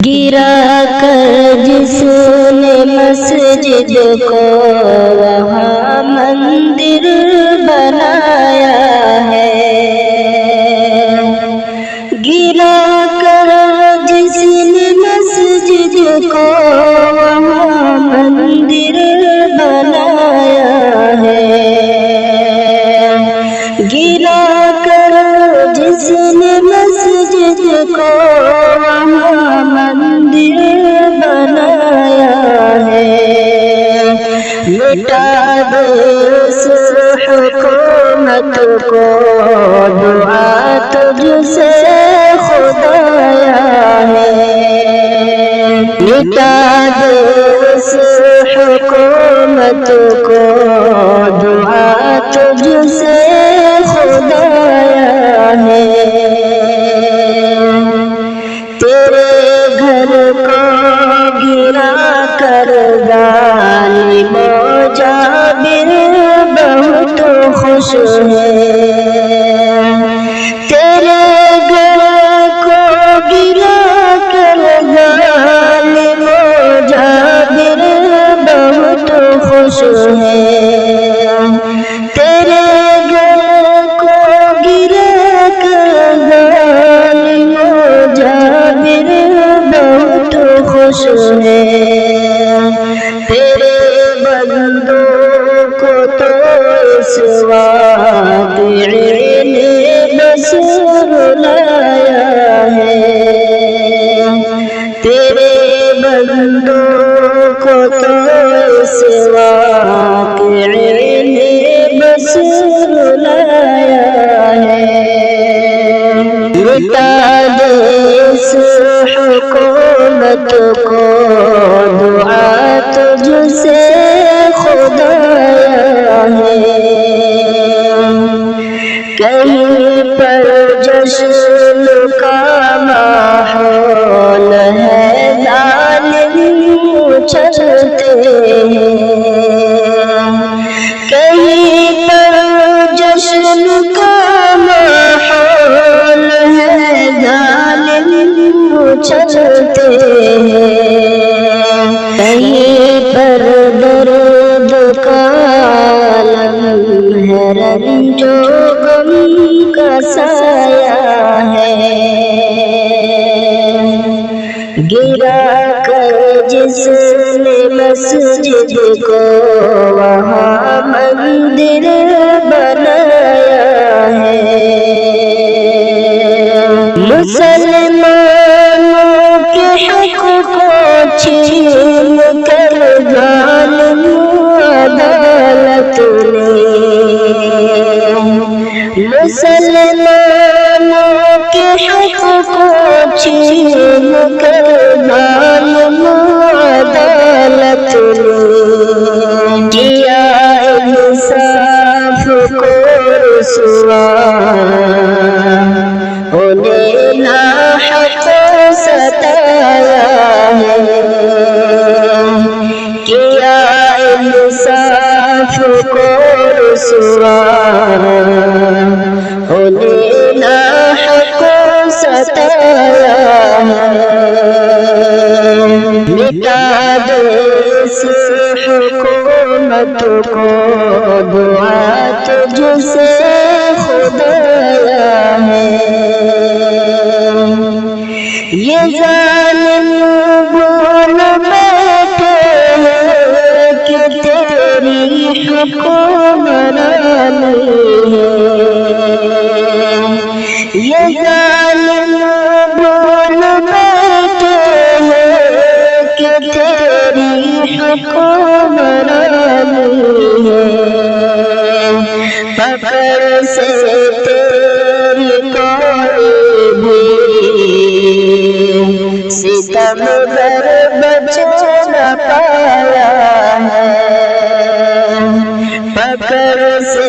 گرا کر جس نے مسجد کو وہاں مندر بنایا ہے، گرا کر جس نے مسجد کو وہاں مندر بنایا ہے، گرا کر جس نے مسجد کو وہاں مندر بنایا ہے، مٹا دے اس حکومت کو دعا تجھ سے خدایا ہے، مٹا دے اس حکومت کو دعا تجھ سے خدایا ہے، تیرے گھر کو گرا کر ظالم و جابر بہت خوش ہے، تیرے گھر کو گرا کر ظالم و جابر بہت خوش ہے، تیرے گھر کو گرا کر ظالم و جابر بہت خوش ہے، تیرے بندوں کو تو اس واقعے نے بس رلایا ہے، تیرے بندوں کو تو اس واقعے نے بس رلایا ہے، مٹا دے اس حکومت کو دعا تجھ سے خدایا ہے، کہیں پر جشن کا ماحول ہے ظالم چلتے ہیں، کہیں پر جشن کا ماحول ہے ظالم چلتے ہیں، کہیں پر درد کا عالم ہے رنج و غم کا سایہ ہے، گرا کر جس نے مسجد کو وہاں مندر بنایا ہے، مسلمانوں کے حق کو چھین کر ظالم عدالت نے، مسلمانوں کے حق کو چھین کر ظالم عدالت نے، کیا انصاف کو رسوا انہیں ناحق ستایا ہے، کیا انصاف کو رسوا انہیں ناحق ستایا ہے، مٹا دے اس حکومت کو دعا تجھ سے خدایا ہے، یہ ظالم بول بیٹھے ہیں کہ تیری حکمرانی ہے، یہ ظالم بول بیٹھے ہیں کہ تیری حکمرانی ہے، پکڑ سے تیری کوئی بھی ستم گر بچ نہ پایا ہے، پکڑ سے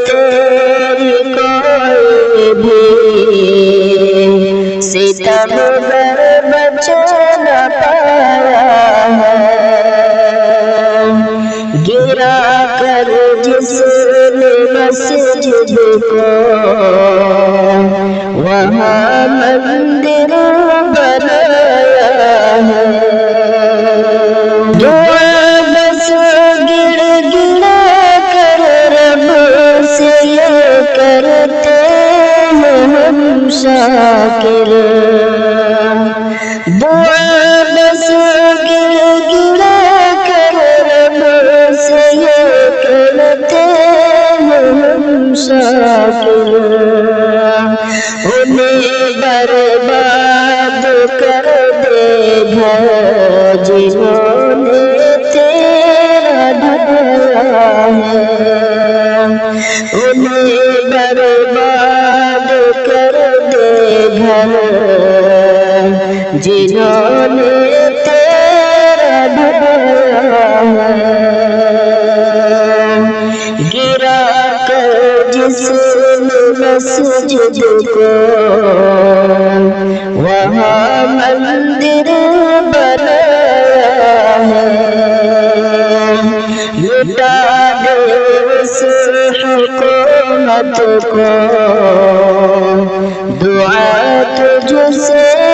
تیری کوئی بھی ستم گر بچ نہ پایا ہے، گرا کر جس نے مسجد کو وہاں مندر بنایا دعا بس گرا کر رب سے یہ کرتے ہیں ہم شاکر، انہیں برباد کر دے گھر جنہوں نے تیرا ڈھایا ہے، انہیں برباد کر دے گھر جنہوں نے تیرا ڈھایا ہے۔ گرا کر جس نے مسجد کو وہاں مندر بنایا ہے، مٹا دے اس حکومت کو، دعا تجھ سے